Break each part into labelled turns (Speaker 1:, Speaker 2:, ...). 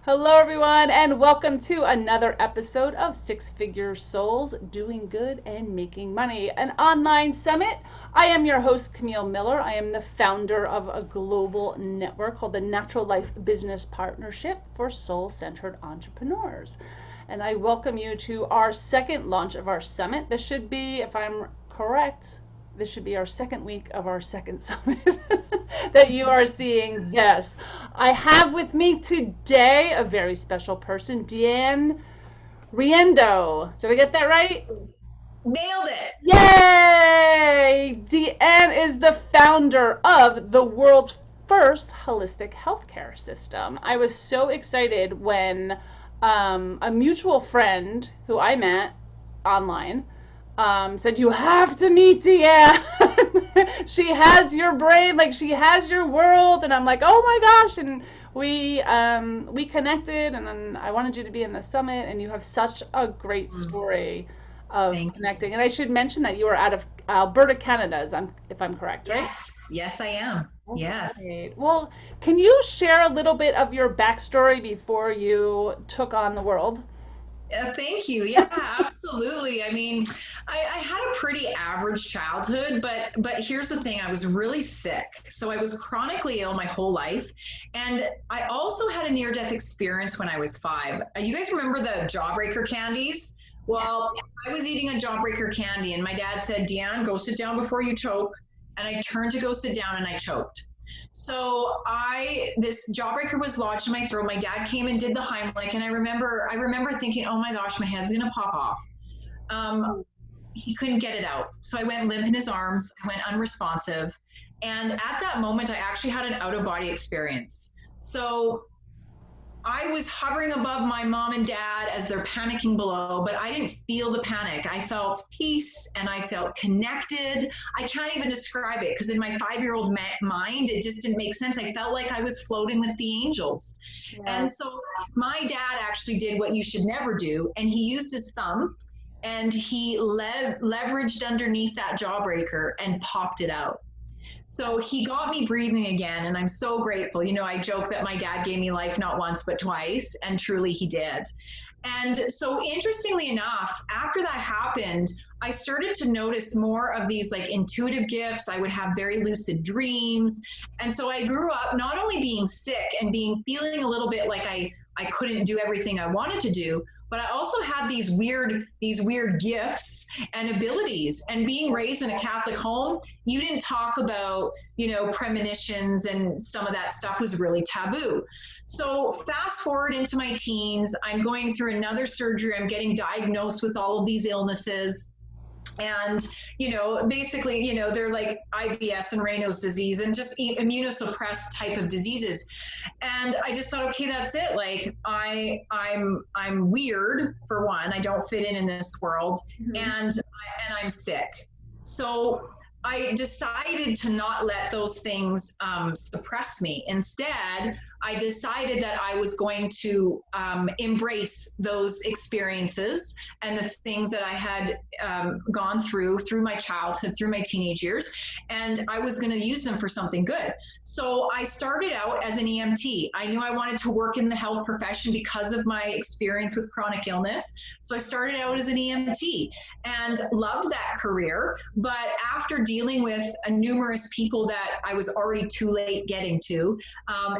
Speaker 1: Hello, everyone, and welcome to another episode of Six Figure Souls Doing Good and Making Money, an online summit. I am your host, Camille Miller. I am the founder of a global network called the Natural Life Business Partnership for Soul Centered Entrepreneurs. And I welcome you to our second launch of our summit. This should be, if I'm correct, this should be our second week of our second summit that you are seeing. Yes. I have with me today a very special person, DeeAnne Riendeau. Did I get that right?
Speaker 2: Nailed it.
Speaker 1: Yay! DeeAnne is the founder of the world's first holistic healthcare system. I was so excited when a mutual friend who I met online said, you have to meet DeeAnne. She has your brain, like she has your world. And I'm like, oh my gosh. And we connected, and then I wanted you to be in the summit, and you have such a great story of
Speaker 2: Thank you.
Speaker 1: connecting. And I should mention that you are out of Alberta, Canada, if I'm correct, right?
Speaker 2: Yes, I am. Yes.
Speaker 1: Okay. Well, can you share a little bit of your backstory before you took on the world?
Speaker 2: Thank you. Yeah, absolutely. I mean, I had a pretty average childhood, but here's the thing: I was really sick, so I was chronically ill my whole life, and I also had a near-death experience when I was 5. You guys remember the Jawbreaker candies? Well, I was eating a Jawbreaker candy, and my dad said, "DeeAnne, go sit down before you choke." And I turned to go sit down, and I choked. So this jawbreaker was lodged in my throat. My dad came and did the Heimlich, and I remember thinking, oh my gosh, my head's gonna pop off. He couldn't get it out. So I went limp in his arms. I went unresponsive. And at that moment, I actually had an out of body experience. So I was hovering above my mom and dad as they're panicking below, but I didn't feel the panic. I felt peace and I felt connected. I can't even describe it because in my 5-year-old mind, it just didn't make sense. I felt like I was floating with the angels.
Speaker 1: Yeah.
Speaker 2: And so my dad actually did what you should never do. And he used his thumb and he leveraged underneath that jawbreaker and popped it out. So he got me breathing again, and I'm so grateful. You know, I joke that my dad gave me life not once, but twice, and truly he did. And so interestingly enough, after that happened, I started to notice more of these like intuitive gifts. I would have very lucid dreams. And so I grew up not only being sick and feeling a little bit like I couldn't do everything I wanted to do, but I also had these weird gifts and abilities. And being raised in a Catholic home, you didn't talk about, premonitions, and some of that stuff was really taboo. So fast forward into my teens, I'm going through another surgery. I'm getting diagnosed with all of these illnesses. And, basically, they're like IBS and Raynaud's disease and just immunosuppressed type of diseases. And I just thought, okay, that's it. Like I'm weird for one. I don't fit in this world, and I'm sick. So I decided to not let those things suppress me. Instead, I decided that I was going to embrace those experiences and the things that I had gone through my childhood, through my teenage years, and I was going to use them for something good. So I started out as an EMT. I knew I wanted to work in the health profession because of my experience with chronic illness. So I started out as an EMT and loved that career. But after dealing with numerous people that I was already too late getting to,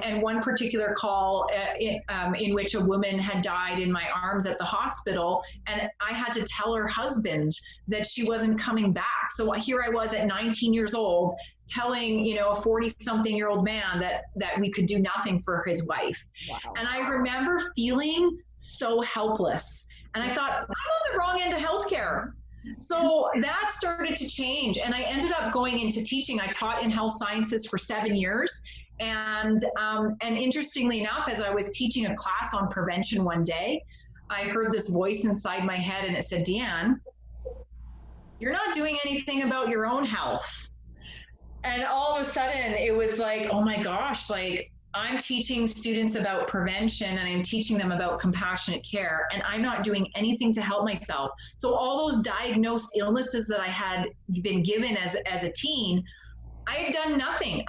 Speaker 2: and one particular call in which a woman had died in my arms at the hospital, and I had to tell her husband that she wasn't coming back. So here I was at 19 years old telling, a 40-something-year-old man that we could do nothing for his wife.
Speaker 1: Wow.
Speaker 2: And I remember feeling so helpless. And I thought, I'm on the wrong end of healthcare. So that started to change, and I ended up going into teaching. I taught in health sciences for 7 years. And interestingly enough, as I was teaching a class on prevention one day, I heard this voice inside my head, and it said, DeeAnne, you're not doing anything about your own health. And all of a sudden it was like, oh my gosh, like I'm teaching students about prevention and I'm teaching them about compassionate care, and I'm not doing anything to help myself. So all those diagnosed illnesses that I had been given as a teen, I had done nothing.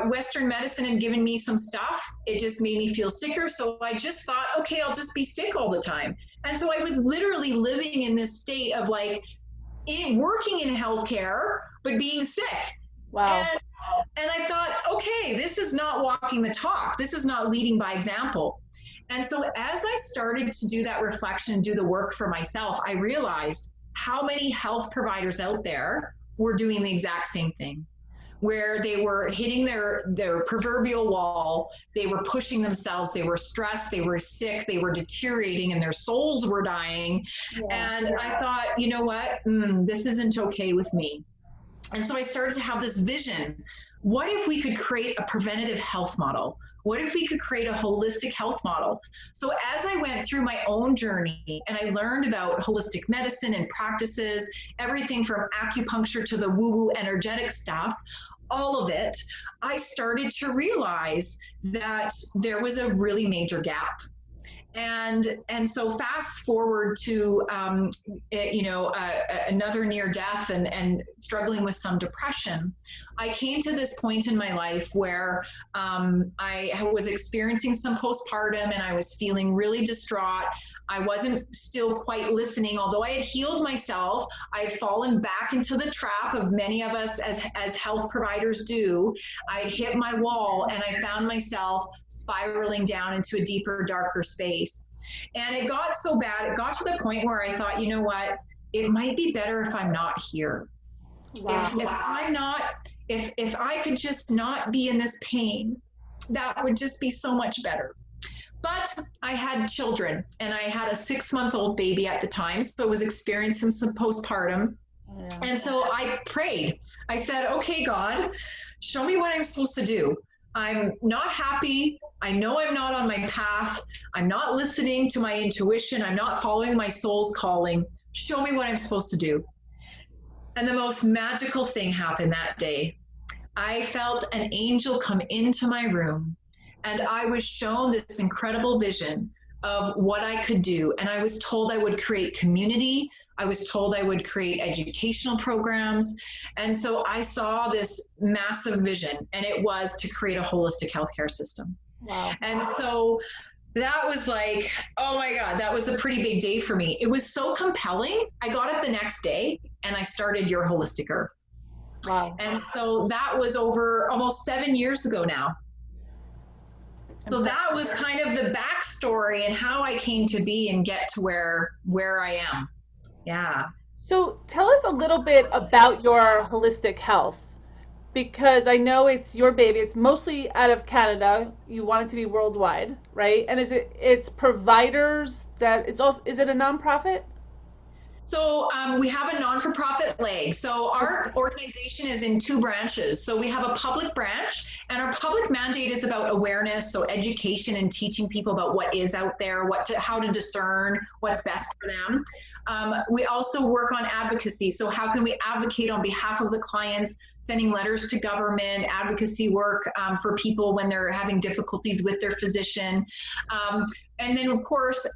Speaker 2: Western medicine had given me some stuff. It just made me feel sicker. So I just thought, okay, I'll just be sick all the time. And so I was literally living in this state of like working in healthcare, but being sick.
Speaker 1: Wow.
Speaker 2: And I thought, okay, this is not walking the talk. This is not leading by example. And so as I started to do that reflection, do the work for myself, I realized how many health providers out there were doing the exact same thing, where they were hitting their proverbial wall, they were pushing themselves, they were stressed, they were sick, they were deteriorating, and their souls were dying. And I thought, you know what, this isn't okay with me. And so I started to have this vision. What if we could create a preventative health model? What if we could create a holistic health model? So as I went through my own journey and I learned about holistic medicine and practices, everything from acupuncture to the woo-woo energetic stuff, all of it, I started to realize that there was a really major gap. And so fast forward to another near death and struggling with some depression, I came to this point in my life where I was experiencing some postpartum and I was feeling really distraught. I wasn't still quite listening. Although I had healed myself, I had fallen back into the trap of many of us as health providers do. I had hit my wall and I found myself spiraling down into a deeper, darker space. And it got so bad, it got to the point where I thought, you know what, it might be better if I'm not here. Wow. If I'm not, if I could just not be in this pain, that would just be so much better. But I had children and I had a 6-month-old baby at the time. So I was experiencing some postpartum. Yeah. And so I prayed. I said, okay, God, show me what I'm supposed to do. I'm not happy. I know I'm not on my path. I'm not listening to my intuition. I'm not following my soul's calling. Show me what I'm supposed to do. And the most magical thing happened that day. I felt an angel come into my room. And I was shown this incredible vision of what I could do. And I was told I would create community. I was told I would create educational programs. And so I saw this massive vision, and it was to create a holistic healthcare system. Wow. And so that was like, oh my God, that was a pretty big day for me. It was so compelling. I got up the next day and I started Your Holistic Earth. Wow. And so that was over almost 7 years ago now. So that was kind of the backstory and how I came to be and get to where I am. Yeah.
Speaker 1: So tell us a little bit about your holistic health, because I know it's your baby. It's mostly out of Canada. You want it to be worldwide, right? And it's providers that it's also, is it a nonprofit?
Speaker 2: So we have a non-for-profit leg. So our organization is in 2 branches. So we have a public branch, and our public mandate is about awareness, so education and teaching people about what is out there, how to discern what's best for them. We also work on advocacy. So how can we advocate on behalf of the clients, sending letters to government, advocacy work for people when they're having difficulties with their physician. And then of course,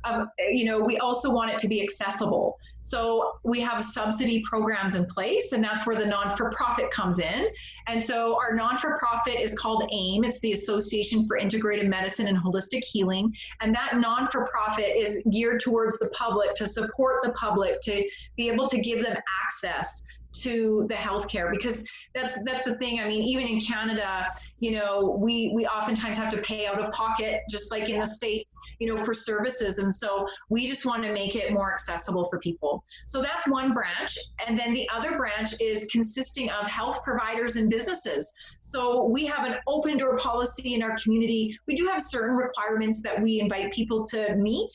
Speaker 2: we also want it to be accessible. So we have subsidy programs in place, and that's where the non-for-profit comes in. And so our non-for-profit is called AIM. It's the Association for Integrative Medicine and Holistic Healing. And that non-for-profit is geared towards the public, to support the public, to be able to give them access to the healthcare, because that's the thing. I mean, even in Canada, we oftentimes have to pay out of pocket, just like in the States, for services. And so we just want to make it more accessible for people. So that's one branch. And then the other branch is consisting of health providers and businesses. So we have an open door policy in our community. We do have certain requirements that we invite people to meet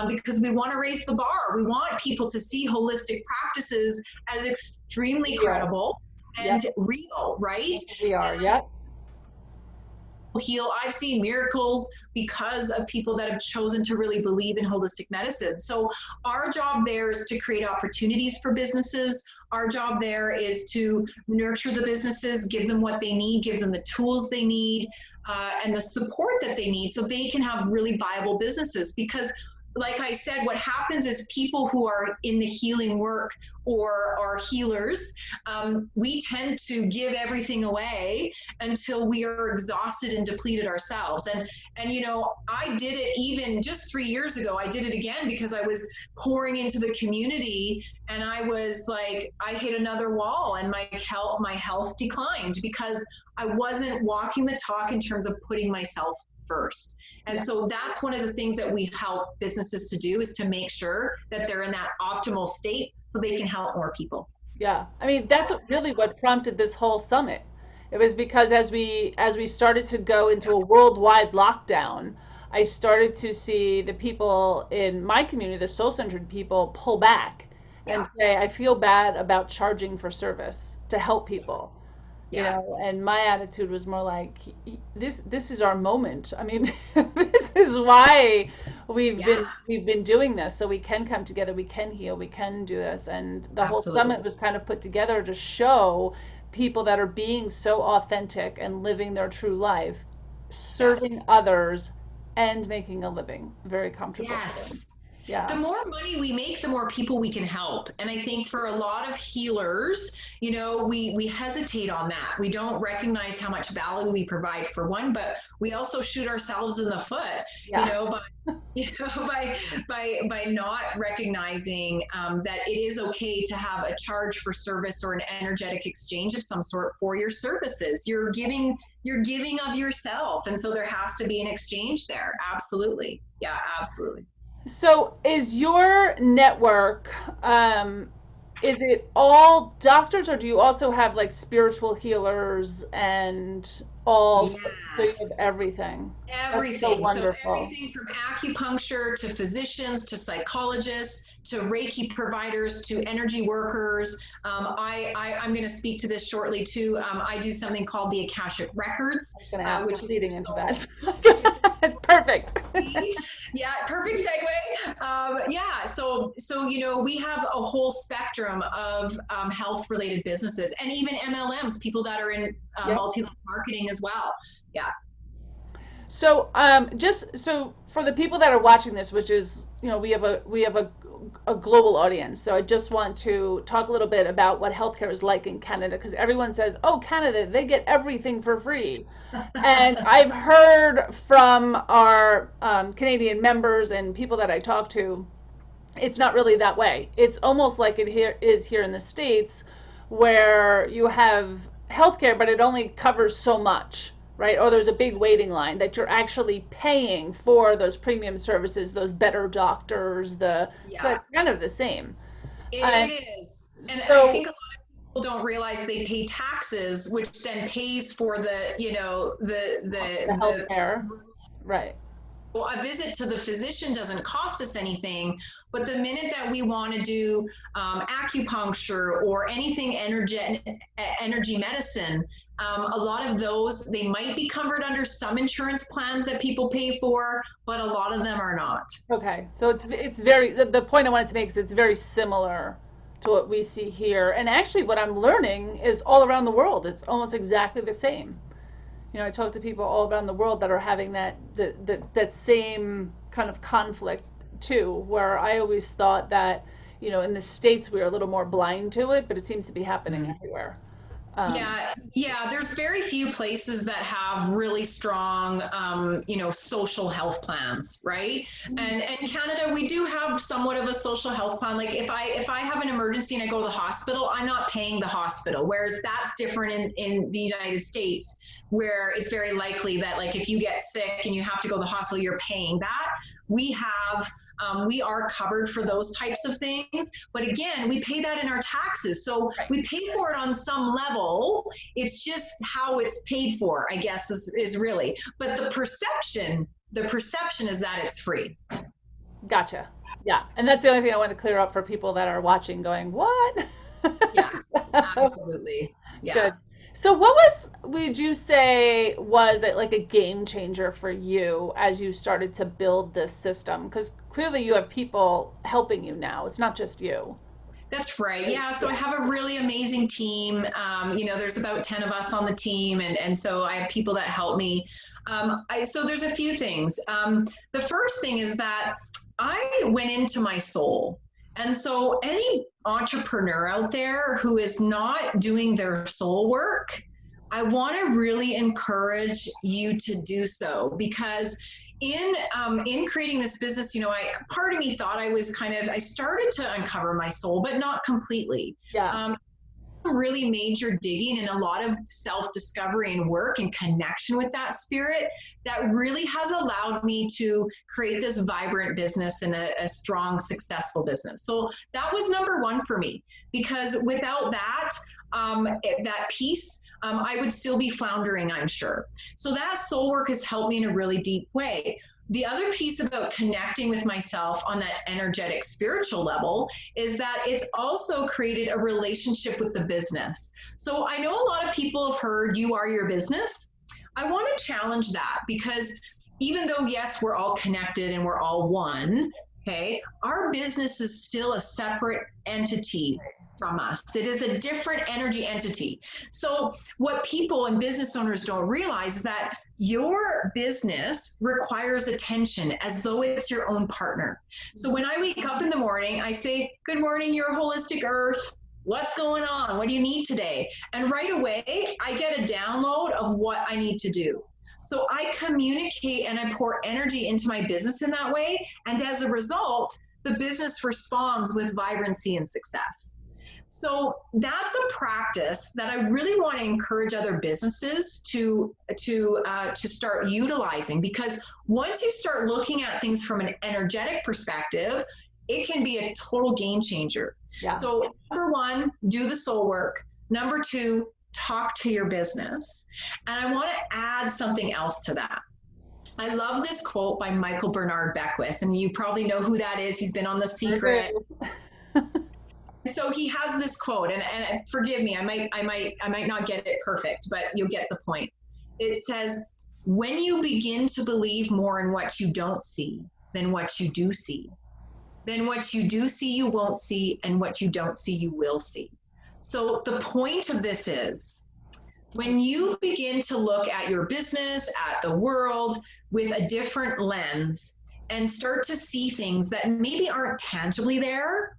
Speaker 2: because we want to raise the bar. We want people to see holistic practices as extremely credible and real, right?
Speaker 1: We are, yep.
Speaker 2: Heal. I've seen miracles because of people that have chosen to really believe in holistic medicine. So our job there is to create opportunities for businesses. Our job there is to nurture the businesses, give them what they need, give them the tools they need, and the support that they need so they can have really viable businesses. Because like I said, what happens is people who are in the healing work or are healers, we tend to give everything away until we are exhausted and depleted ourselves. And you know, I did it even just 3 years ago. I did it again because I was pouring into the community, and I was like, I hit another wall, and my health declined because I wasn't walking the talk in terms of putting myself first. And so that's one of the things that we help businesses to do, is to make sure that they're in that optimal state so they can help more people.
Speaker 1: Yeah. I mean, that's really what prompted this whole summit. It was because as we started to go into a worldwide lockdown, I started to see the people in my community, the soul-centered people, pull back and say, I feel bad about charging for service to help people. You know, and my attitude was more like, this is our moment. I mean, this is why we've been doing this, so we can come together, we can heal, we can do this. And the whole summit was kind of put together to show people that are being so authentic and living their true life, serving others and making a living very comfortable.
Speaker 2: Yes.
Speaker 1: Yeah.
Speaker 2: The more money we make, the more people we can help. And I think for a lot of healers, you know, we hesitate on that. We don't recognize how much value we provide, for one, but we also shoot ourselves in the foot, by not recognizing that it is okay to have a charge for service or an energetic exchange of some sort for your services. You're giving of yourself. And so there has to be an exchange there. Absolutely. Yeah, absolutely.
Speaker 1: So is your network, is it all doctors, or do you also have like spiritual healers and all?
Speaker 2: Yes.
Speaker 1: So you have everything.
Speaker 2: Everything.
Speaker 1: That's so wonderful.
Speaker 2: So everything from acupuncture to physicians to psychologists to Reiki providers to energy workers. I'm going to speak to this shortly too. I do something called the Akashic Records,
Speaker 1: which is leading into that. Perfect.
Speaker 2: Yeah, perfect segue. So you know, we have a whole spectrum of health-related businesses, and even MLMs, people that are in multi-level marketing as well. Yeah.
Speaker 1: So just so for the people that are watching this, which is, you know, we have a global audience. So I just want to talk a little bit about what healthcare is like in Canada, because everyone says, oh, Canada, they get everything for free. And I've heard from our Canadian members and people that I talk to, it's not really that way. It's almost like it is here in the States, where you have healthcare, but it only covers so much. Right? Or there's a big waiting line that you're actually paying for those premium services, those better doctors, so it's kind of the same.
Speaker 2: It is. And so, I think a lot of people don't realize they pay taxes, which then pays for the
Speaker 1: healthcare. Right.
Speaker 2: Well, a visit to the physician doesn't cost us anything, but the minute that we want to do acupuncture or anything energy medicine, a lot of those, they might be covered under some insurance plans that people pay for, but a lot of them are not.
Speaker 1: Okay, so it's very, the point I wanted to make is it's very similar to what we see here. And actually what I'm learning is all around the world, it's almost exactly the same. You know, I talk to people all around the world that are having that same kind of conflict too, where I always thought that, you know, in the States we were a little more blind to it, but it seems to be happening everywhere.
Speaker 2: There's very few places that have really strong, social health plans, right? And Canada, we do have somewhat of a social health plan. Like if I have an emergency and I go to the hospital, I'm not paying the hospital. Whereas that's different in the United States, where it's very likely that, like, if you get sick and you have to go to the hospital, you're paying that. We are covered for those types of things, but again, we pay that in our taxes. So we pay for it on some level. It's just how it's paid for, I guess, is really, but the perception is that it's free.
Speaker 1: Gotcha. Yeah. And that's the only thing I want to clear up for people that are watching going, what?
Speaker 2: Yeah, absolutely. Yeah.
Speaker 1: Good. So what would you say was it like a game changer for you as you started to build this system? Because clearly you have people helping you now. It's not just you.
Speaker 2: That's right. Yeah. So I have a really amazing team. There's about 10 of us on the team. And so I have people that help me. So there's a few things. The first thing is that I went into my soul. And so any entrepreneur out there who is not doing their soul work, I want to really encourage you to do so, because in creating this business, part of me thought I started to uncover my soul, but not completely.
Speaker 1: Yeah.
Speaker 2: Really major digging and a lot of self-discovery and work and connection with that spirit that really has allowed me to create this vibrant business and a strong, successful business. So that was number one for me, because without that, that piece, I would still be floundering, I'm sure. So that soul work has helped me in a really deep way. The other piece about connecting with myself on that energetic spiritual level is that it's also created a relationship with the business. So I know a lot of people have heard you are your business. I want to challenge that, because even though, yes, we're all connected and we're all one, okay, our business is still a separate entity from us. It is a different energy entity. So what people and business owners don't realize is that your business requires attention as though it's your own partner. So when I wake up in the morning, I say, good morning, your holistic earth. What's going on? What do you need today? And right away, I get a download of what I need to do. So I communicate and I pour energy into my business in that way. And as a result, the business responds with vibrancy and success. So that's a practice that I really want to encourage other businesses to start utilizing, because once you start looking at things from an energetic perspective, it can be a total game changer. Yeah. So number one, do the soul work. Number two, talk to your business. And I want to add something else to that. I love this quote by Michael Bernard Beckwith, and you probably know who that is. He's been on The Secret. So he has this quote, and forgive me, I might not get it perfect, but you'll get the point. It says, when you begin to believe more in what you don't see than what you do see, then what you do see you won't see, and what you don't see you will see. So the point of this is, when you begin to look at your business, at the world with a different lens, and start to see things that maybe aren't tangibly there,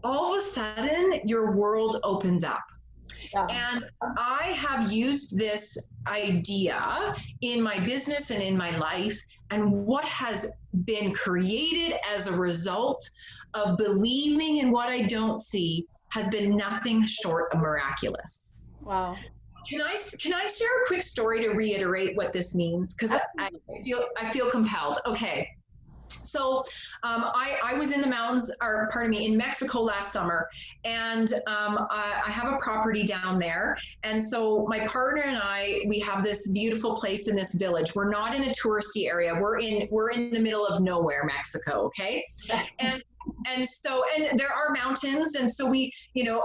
Speaker 2: all of a sudden your world opens up. Yeah. And I have used this idea in my business and in my life, and what has been created as a result of believing in what I don't see has been nothing short of miraculous.
Speaker 1: Wow.
Speaker 2: Can I share a quick story to reiterate what this means? Because I feel compelled. Okay. So I was in the mountains, in Mexico last summer, and I have a property down there. And so my partner and we have this beautiful place in this village. We're not in a touristy area. We're in the middle of nowhere, Mexico. Okay. And there are mountains, and so we,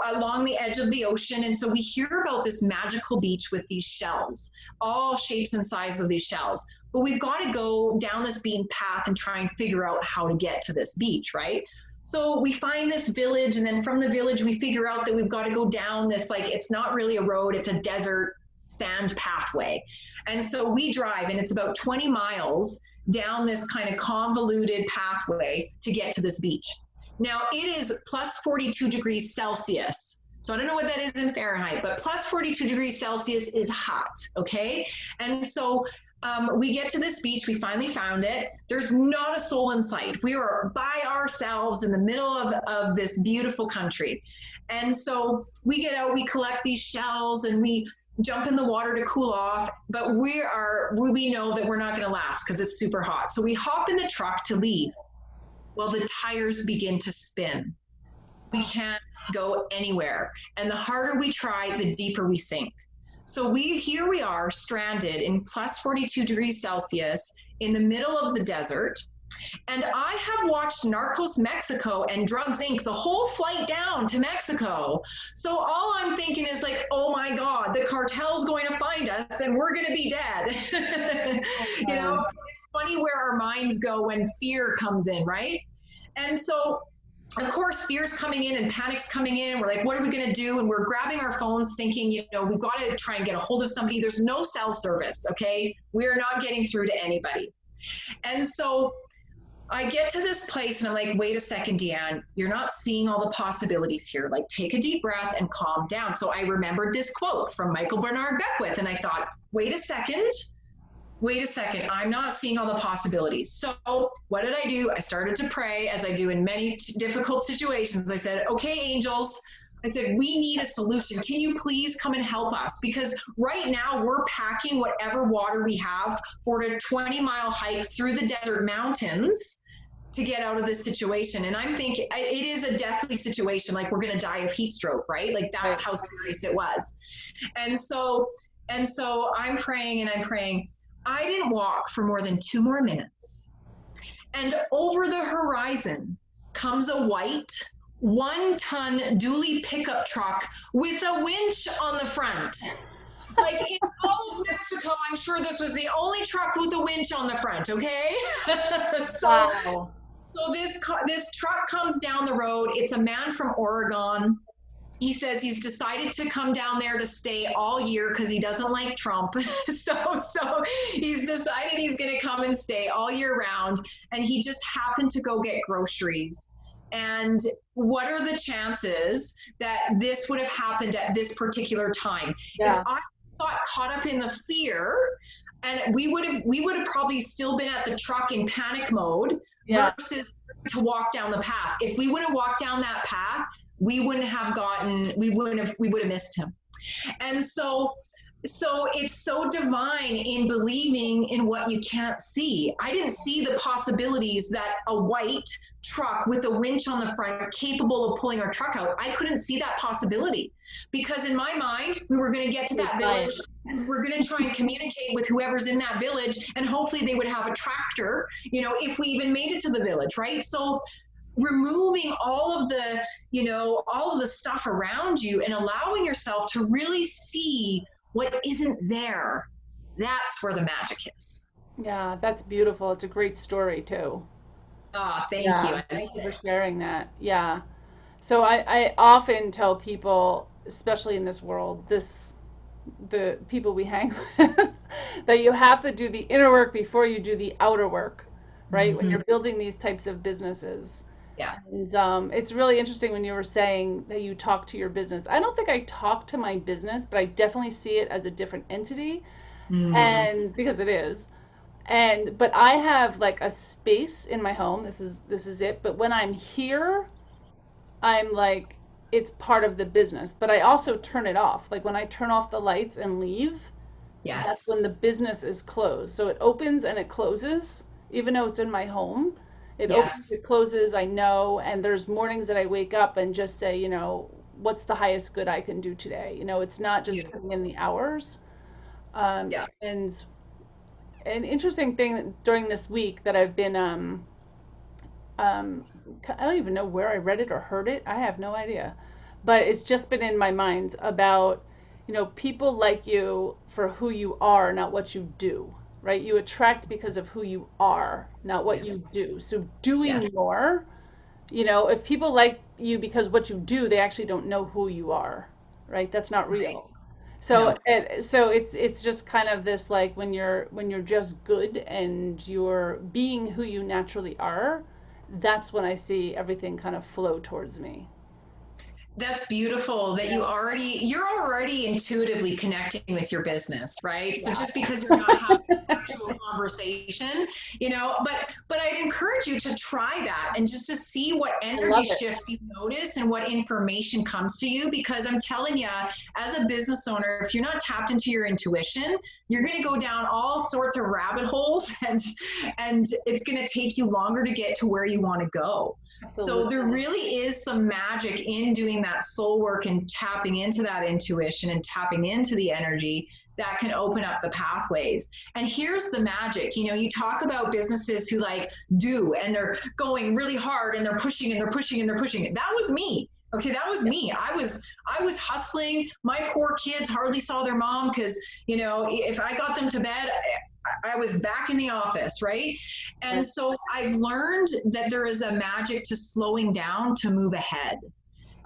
Speaker 2: along the edge of the ocean, and so we hear about this magical beach with these shells, all shapes and sizes of these shells. But we've got to go down this beaten path and try and figure out how to get to this beach, right? So we find this village, and then from the village, we figure out that we've got to go down this, it's not really a road, it's a desert sand pathway. And so we drive, and it's about 20 miles down this kind of convoluted pathway to get to this beach. Now it is plus 42 degrees Celsius. So I don't know what that is in Fahrenheit, but plus 42 degrees Celsius is hot, okay? And so we get to this beach, we finally found it. There's not a soul in sight. We were by ourselves in the middle of this beautiful country. And so we get out, we collect these shells, and we jump in the water to cool off, but we know that we're not gonna last because it's super hot. So we hop in the truck to leave. Well, the tires begin to spin. We can't go anywhere. And the harder we try, the deeper we sink. So here we are stranded in plus 42 degrees Celsius in the middle of the desert. And I have watched Narcos Mexico and Drugs Inc. the whole flight down to Mexico. So all I'm thinking is oh my God, the cartel's going to find us and we're going to be dead. It's funny where our minds go when fear comes in, right? And so of course, fear's coming in and panic's coming in. And we're like, what are we going to do? And we're grabbing our phones thinking, we've got to try and get a hold of somebody. There's no cell service, okay? We are not getting through to anybody. And so I get to this place and I'm like, wait a second, DeeAnne, you're not seeing all the possibilities here. Like, take a deep breath and calm down. So I remembered this quote from Michael Bernard Beckwith, and I thought, wait a second, I'm not seeing all the possibilities. So what did I do? I started to pray, as I do in many difficult situations. I said, okay, angels, I said, we need a solution. Can you please come and help us? Because right now we're packing whatever water we have for a 20-mile hike through the desert mountains to get out of this situation. And I'm thinking it is a deathly situation. Like, we're going to die of heat stroke, right? Like, that's how serious it was. And so I'm praying and I'm praying. I didn't walk for more than 2 more minutes. And over the horizon comes a white 1-ton dually pickup truck with a winch on the front. Like, in all of Mexico, I'm sure this was the only truck with a winch on the front, okay? So this truck comes down the road. It's a man from Oregon. He says he's decided to come down there to stay all year because he doesn't like Trump. So he's decided he's going to come and stay all year round. And he just happened to go get groceries. And what are the chances that this would have happened at this particular time?
Speaker 1: Yeah.
Speaker 2: If I got caught up in the fear, and we would have probably still been at the truck in panic mode versus to walk down the path. If we would have walked down that path, we would have missed him. And so it's so divine in believing in what you can't see. I didn't see the possibilities that a white truck with a winch on the front capable of pulling our truck out. I couldn't see that possibility because in my mind, we were going to get to that village. We're going to try and communicate with whoever's in that village, and hopefully they would have a tractor, if we even made it to the village, right? So removing all of the stuff around you and allowing yourself to really see what isn't there, that's where the magic is.
Speaker 1: Yeah, that's beautiful. It's a great story too.
Speaker 2: Oh, thank you.
Speaker 1: Thank you for sharing that. Yeah. So I often tell people, especially in this world, the people we hang with, that you have to do the inner work before you do the outer work, right? When you're building these types of businesses.
Speaker 2: Yeah.
Speaker 1: And it's really interesting when you were saying that you talk to your business. I don't think I talk to my business, but I definitely see it as a different entity, and because it is. But I have like a space in my home. This is it. But when I'm here, I'm like, it's part of the business. But I also turn it off. Like when I turn off the lights and leave, that's when the business is closed. So it opens and it closes, even though it's in my home. It opens, it closes, I know, and there's mornings that I wake up and just say, what's the highest good I can do today? It's not just putting in the hours. And an interesting thing during this week that I've been, I don't even know where I read it or heard it. I have no idea. But it's just been in my mind about, people like you for who you are, not what you do. Right? You attract because of who you are, not what you do. So doing more, if people like you because what you do, they actually don't know who you are, right? That's not real. So it's just kind of this, like when you're just good and you're being who you naturally are, that's when I see everything kind of flow towards me.
Speaker 2: That's beautiful that you're already intuitively connecting with your business, right? So just because you're not having a conversation, but I'd encourage you to try that and just to see what energy shifts you notice and what information comes to you, because I'm telling you, as a business owner, if you're not tapped into your intuition, you're going to go down all sorts of rabbit holes and it's going to take you longer to get to where you want to go. Absolutely. So there really is some magic in doing that soul work and tapping into that intuition and tapping into the energy that can open up the pathways. And here's the magic. You talk about businesses who do, and they're going really hard and they're pushing and they're pushing and they're pushing. That was me. Okay, that was me. I was hustling. My poor kids hardly saw their mom because, if I got them to bed, I was back in the office, right? And so I've learned that there is a magic to slowing down to move ahead.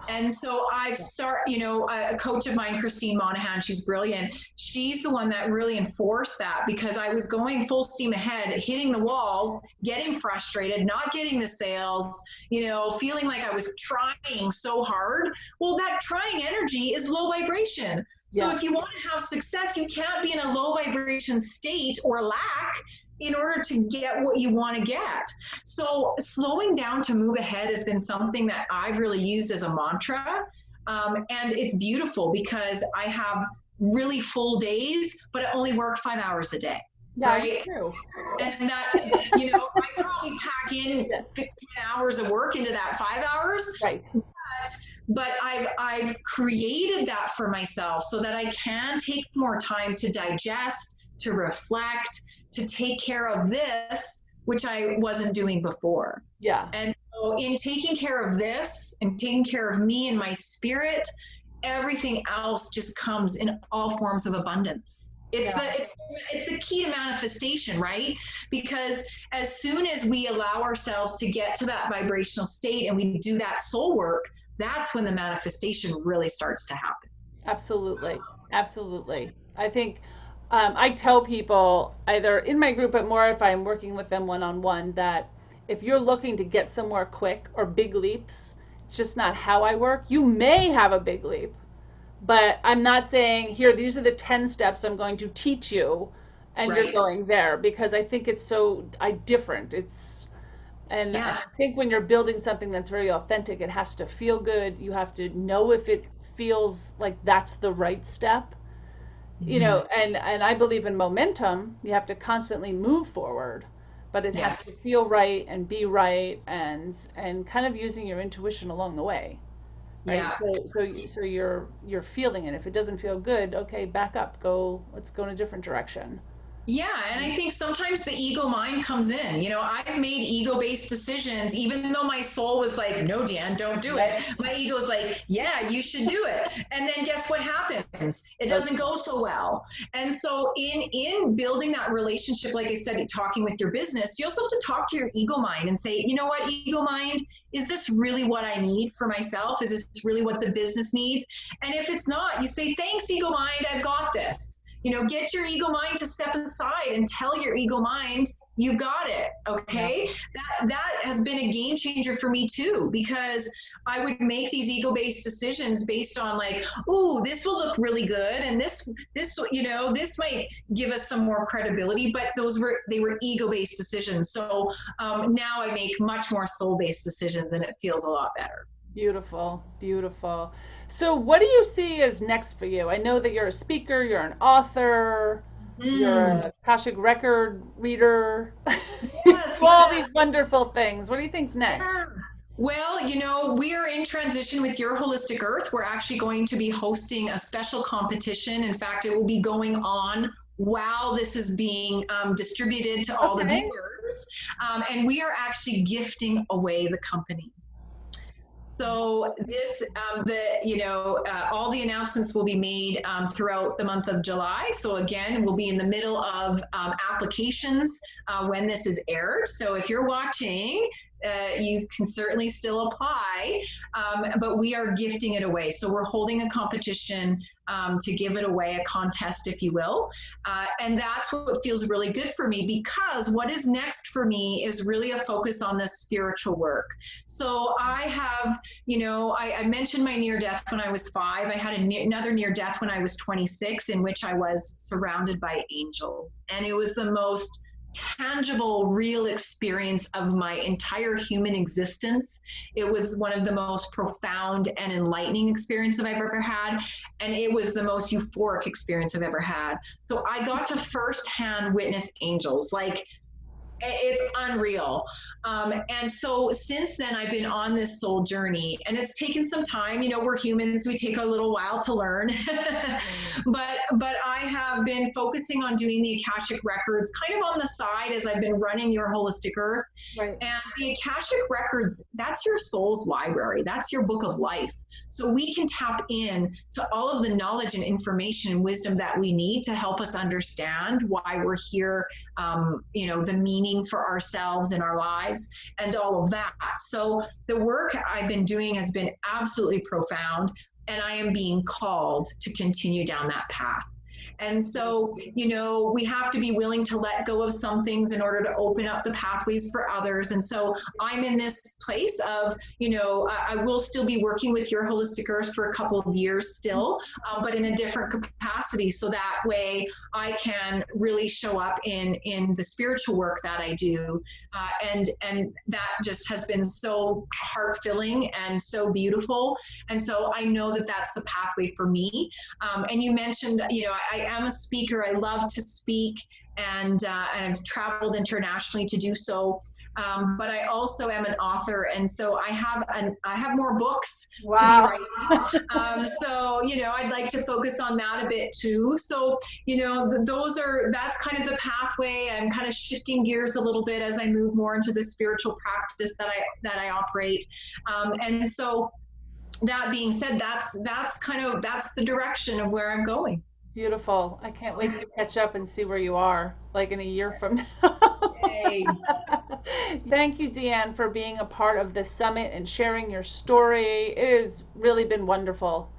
Speaker 2: And so a coach of mine, Christine Monahan, she's brilliant. She's the one that really enforced that, because I was going full steam ahead, hitting the walls, getting frustrated, not getting the sales, feeling like I was trying so hard. Well, that trying energy is low vibration. So if you want to have success, you can't be in a low vibration state or lack in order to get what you want to get. So slowing down to move ahead has been something that I've really used as a mantra. And it's beautiful because I have really full days, but I only work 5 hours a day.
Speaker 1: Yeah,
Speaker 2: right?
Speaker 1: True.
Speaker 2: And that, I probably pack in 15 hours of work into that 5 hours.
Speaker 1: Right.
Speaker 2: But I've created that for myself so that I can take more time to digest, to reflect, to take care of this, which I wasn't doing before.
Speaker 1: Yeah.
Speaker 2: And so in taking care of this and taking care of me and my spirit, everything else just comes in all forms of abundance. It's the key to manifestation, right? Because as soon as we allow ourselves to get to that vibrational state and we do that soul work, that's when the manifestation really starts to happen.
Speaker 1: Absolutely. Absolutely. I think I tell people, either in my group, but more if I'm working with them one-on-one, that if you're looking to get somewhere quick or big leaps, it's just not how I work. You may have a big leap, but I'm not saying, here, these are the 10 steps I'm going to teach you, and you're going there, because I think it's so different. I think when you're building something that's very authentic, it has to feel good. You have to know if it feels like that's the right step. And I believe in momentum. You have to constantly move forward, but it has to feel right and be right, and kind of using your intuition along the way. Right?
Speaker 2: Yeah.
Speaker 1: So you're feeling it. If it doesn't feel good, okay, back up. Let's go in a different direction.
Speaker 2: Yeah, and I think sometimes the ego mind comes in. I've made ego-based decisions, even though my soul was like, no, DeeAnne, don't do it. My ego's like, yeah, you should do it. And then guess what happens? It doesn't go so well. And so in building that relationship, like I said, talking with your business, you also have to talk to your ego mind and say, you know what, ego mind, is this really what I need for myself? Is this really what the business needs? And if it's not, you say, thanks, ego mind, I've got this. Get your ego mind to step aside and tell your ego mind, you got it, okay? Yeah. That has been a game changer for me too, because I would make these ego-based decisions based on like, ooh, this will look really good, and this might give us some more credibility, but they were ego-based decisions. So now I make much more soul-based decisions, and it feels a lot better.
Speaker 1: Beautiful, beautiful. So what do you see as next for you? I know that you're a speaker, you're an author, you're a Akashic record reader.
Speaker 2: Yes,
Speaker 1: all these wonderful things. What do you think's next?
Speaker 2: Yeah. Well, we are in transition with Your Holistic Earth. We're actually going to be hosting a special competition. In fact, it will be going on while this is being distributed to all the viewers. And we are actually gifting away the company. So this, all the announcements will be made throughout the month of July. So again, we'll be in the middle of applications when this is aired. So if you're watching, you can certainly still apply, but we are gifting it away. So we're holding a competition to give it away, a contest, if you will. And that's what feels really good for me, because what is next for me is really a focus on the spiritual work. So I have, I mentioned my near death when I was 5. I had another near death when I was 26, in which I was surrounded by angels. And it was the most tangible, real experience of my entire human existence. It was one of the most profound and enlightening experiences I've ever had, and it was the most euphoric experience I've ever had. So I got to firsthand witness angels. Like, it's unreal. And so since then, I've been on this soul journey, and it's taken some time. We're humans, we take a little while to learn. but I have been focusing on doing the Akashic records kind of on the side as I've been running Your Holistic Earth.
Speaker 1: Right.
Speaker 2: And the Akashic records, that's your soul's library. That's your book of life. So we can tap in to all of the knowledge and information and wisdom that we need to help us understand why we're here the meaning for ourselves and our lives and all of that. So the work I've been doing has been absolutely profound, and I am being called to continue down that path. And so, we have to be willing to let go of some things in order to open up the pathways for others. And so I'm in this place of, I will still be working with Your Holistic Earth for a couple of years still, but in a different capacity. So that way I can really show up in the spiritual work that I do. And that just has been so heart-filling and so beautiful. And so I know that that's the pathway for me. And you mentioned, I am a speaker. I love to speak, and I've traveled internationally to do so. But I also am an author, and so I have more books to be writing. So I'd like to focus on that a bit too. So that's kind of the pathway. I'm kind of shifting gears a little bit as I move more into the spiritual practice that I operate. And so that being said, that's the direction of where I'm going.
Speaker 1: Beautiful. I can't wait to catch up and see where you are, like in a year from now.
Speaker 2: Yay.
Speaker 1: Thank you, DeeAnne, for being a part of the summit and sharing your story. It has really been wonderful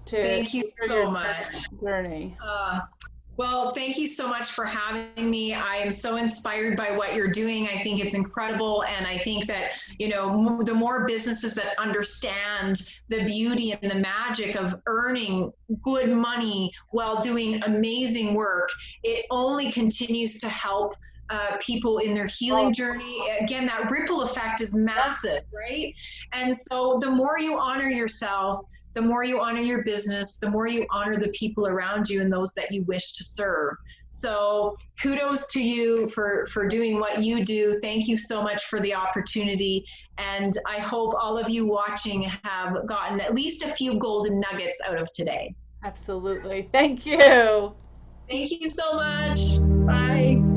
Speaker 1: to
Speaker 2: Thank you
Speaker 1: hear
Speaker 2: so
Speaker 1: your
Speaker 2: much.
Speaker 1: journey.
Speaker 2: Well, thank you so much for having me. I am so inspired by what you're doing. I think it's incredible. And I think that, the more businesses that understand the beauty and the magic of earning good money while doing amazing work, it only continues to help people in their healing journey. Again, that ripple effect is massive, right? And so the more you honor yourself, the more you honor your business, the more you honor the people around you and those that you wish to serve. So kudos to you for doing what you do. Thank you so much for the opportunity. And I hope all of you watching have gotten at least a few golden nuggets out of today.
Speaker 1: Absolutely. Thank you.
Speaker 2: Thank you so much. Bye.